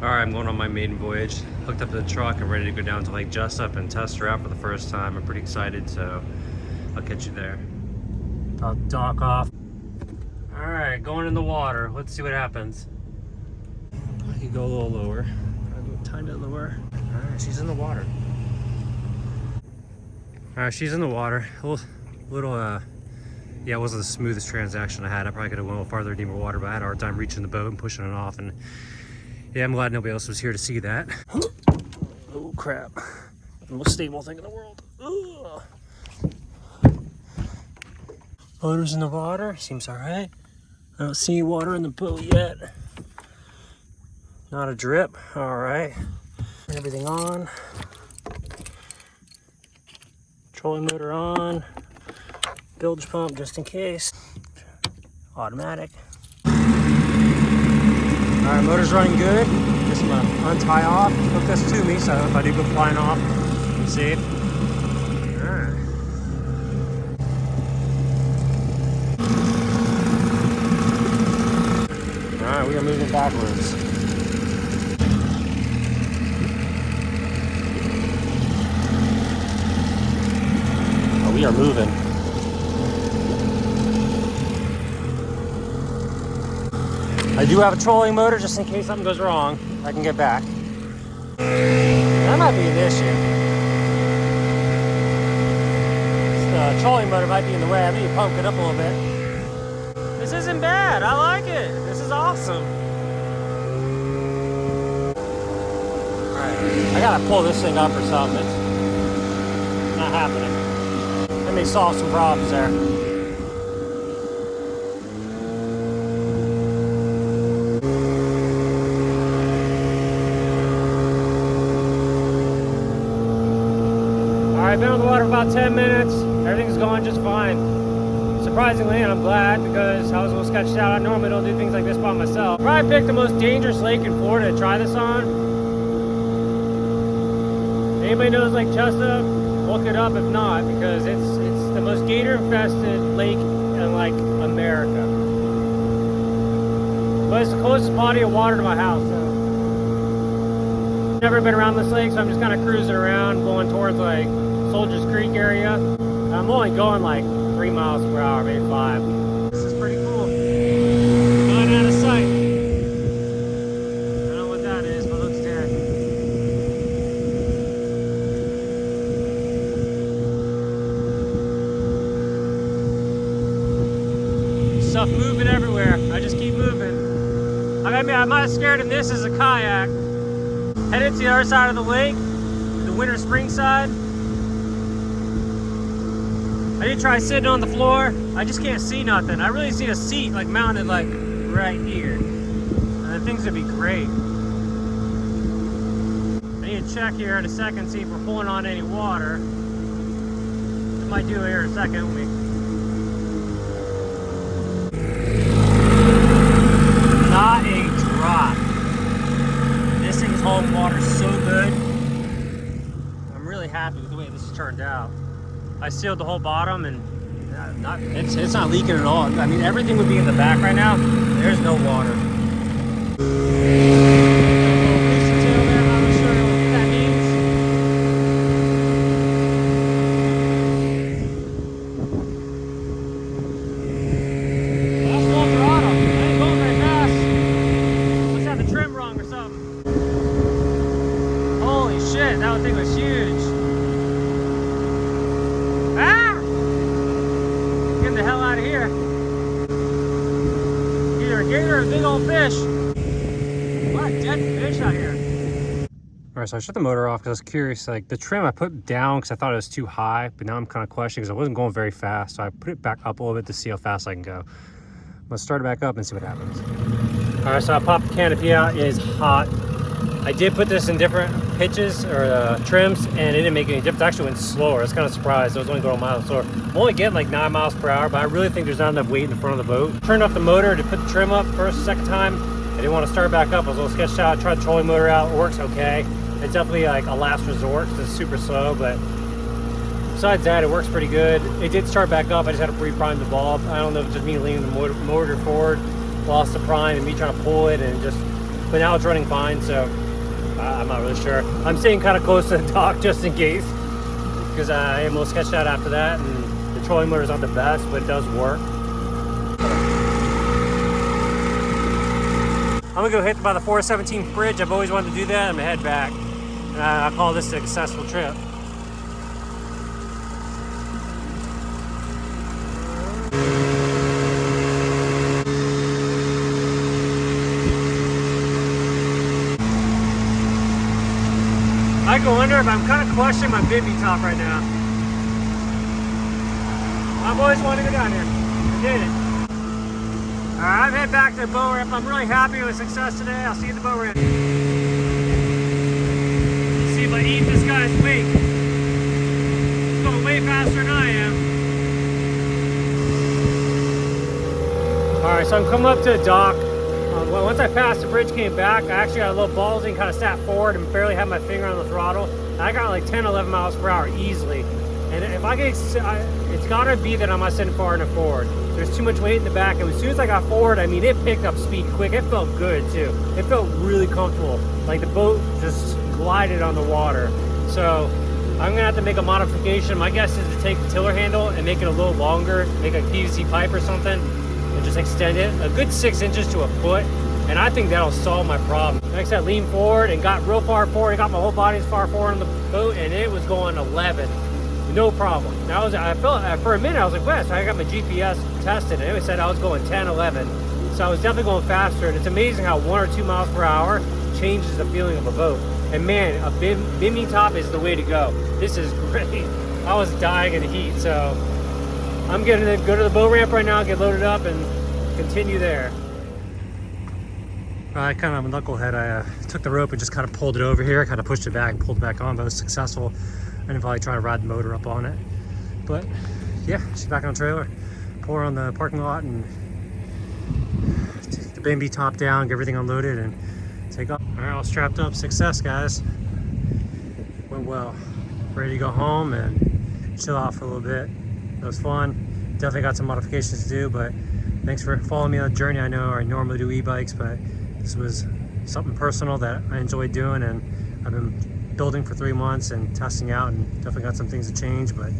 Alright, I'm going on my maiden voyage. Hooked up to the truck and ready to go down to Lake Jesup and test her out for the first time. I'm pretty excited, so I'll catch you there. I'll dock off. Alright, going in the water. Let's see what happens. I can go a little lower. I'll go tiny bit lower. Alright, she's in the water. Alright, she's in the water. Yeah, it wasn't the smoothest transaction I had. I probably could have went a little farther, deeper water, but I had a hard time reaching the boat and pushing it off. And yeah, I'm glad nobody else was here to see that. Oh crap. The most stable thing in the world. Ugh. Motor's in the water, seems all right. I don't see any water in the boat yet. Not a drip, all right. Everything on. Trolling motor on. Bilge pump just in case. Automatic. Alright, motor's running good. Just gonna untie off, hook this to me, so if I do go flying off, I'm safe. Alright. Alright, we are moving backwards. Oh, we are moving. I do have a trolling motor just in case something goes wrong. I can get back. That might be an issue. The trolling motor might be in the way. I need to pump it up a little bit. This isn't bad. I like it. This is awesome. Alright, I gotta pull this thing up or something. It's not happening. Let me solve some problems there. I've been on the water for about 10 minutes. Everything's going just fine. Surprisingly, and I'm glad because I was a little sketched out. I normally don't do things like this by myself. Probably picked the most dangerous lake in Florida to try this on. Anybody knows Lake Jesup? Look it up if not, because it's the most gator infested lake in like America. But it's the closest body of water to my house. So. Never been around this lake, so I'm just kind of cruising around, going towards like Soldiers Creek area. I'm only going like 3 miles per hour, maybe 5. This is pretty cool. Going out of sight. I don't know what that is, but it looks dead. Stuff moving everywhere. I just keep moving. I mean, I'm not as scared of this as a kayak. Headed to the other side of the lake, the winter spring side. I did try sitting on the floor. I just can't see nothing. I really see a seat like mounted like right here. And things would be great. I need to check here in a second, see if we're pulling on any water. I might do it here in a second. Not a drop. This thing's holding water so good. I'm really happy with the way this has turned out. I sealed the whole bottom and it's not leaking at all. I mean, everything would be in the back right now. There's no water. That thing was huge. Ah! Getting the hell out of here. Either a gator or a big old fish. A lot of dead fish out here. Alright, so I shut the motor off because I was curious. Like the trim I put down because I thought it was too high, but now I'm kind of questioning because I wasn't going very fast. So I put it back up a little bit to see how fast I can go. I'm gonna start it back up and see what happens. Alright, so I popped the canopy out. It is hot. I did put this in different pitches or trims and it didn't make any difference. It actually went slower. I was kind of surprised. I was only going a mile slower. I'm only getting like 9 miles per hour, but I really think there's not enough weight in the front of the boat. Turned off the motor to put the trim up first, second time. I didn't want to start back up. I was a little sketched out. Tried the trolling motor out. It works okay. It's definitely like a last resort because it's super slow, but besides that, it works pretty good. It did start back up. I just had to pre-prime the bulb. I don't know if it's just me leaning the motor forward, lost the prime, and me trying to pull it, and just but now it's running fine, so I'm not really sure. I'm staying kind of close to the dock just in case, because I am a little sketched out after that, and the trolling motor is not the best, but it does work. I'm gonna go hit by the 417 bridge. I've always wanted to do that. I'm gonna head back. And I call this a successful trip. I can wonder if I'm kind of questioning my bibby top right now. I've always wanted to go down here. I did it. Alright, I'm heading back to the boat ramp. I'm really happy with success today. I'll see you at the boat ramp. See if I eat this guy's wake. He's going way faster than I am. Alright, so I'm coming up to the dock. Well, once I passed the bridge, came back, I actually got a little ballsy and kind of sat forward and barely had my finger on the throttle. And I got like 10, 11 miles per hour easily. And if I get, it's gotta be that I'm not sitting far enough forward. There's too much weight in the back, and as soon as I got forward, I mean, it picked up speed quick. It felt good too. It felt really comfortable. Like the boat just glided on the water. So I'm gonna have to make a modification. My guess is to take the tiller handle and make it a little longer, make a PVC pipe or something, and just extend it a good 6 inches to a foot. And I think that'll solve my problem. Like I said, lean forward and got real far forward. I got my whole body as far forward on the boat, and it was going 11. No problem. Now I felt for a minute I was like, Wes, I got my GPS tested and it said I was going 10, 11. So I was definitely going faster, and it's amazing how 1 or 2 miles per hour changes the feeling of a boat. And man, a bimmy top is the way to go. This is great. I was dying in the heat, so I'm gonna go to the boat ramp right now, get loaded up, and continue there. I kind of, I'm a knucklehead. I took the rope and just kind of pulled it over here, kind of pushed it back and pulled it back on, but I was successful. I didn't probably try to ride the motor up on it. But yeah, she's back on the trailer. Pull her on the parking lot and take the bimby top down, get everything unloaded, and take off. All right, all strapped up. Success, guys. Went well. Ready to go home and chill out for a little bit. It was fun. Definitely got some modifications to do, but thanks for following me on the journey. I know I normally do e-bikes, but this was something personal that I enjoyed doing, and I've been building for 3 months and testing out, and definitely got some things to change. But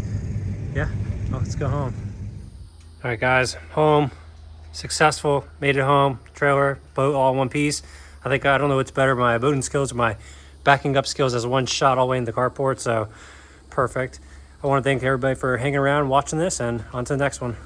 yeah, well, let's go home. All right, guys, home, successful, made it home, trailer, boat, all in one piece. I don't know what's better, my boating skills or my backing up skills as one shot all the way in the carport, so perfect. I want to thank everybody for hanging around, watching this, and on to the next one.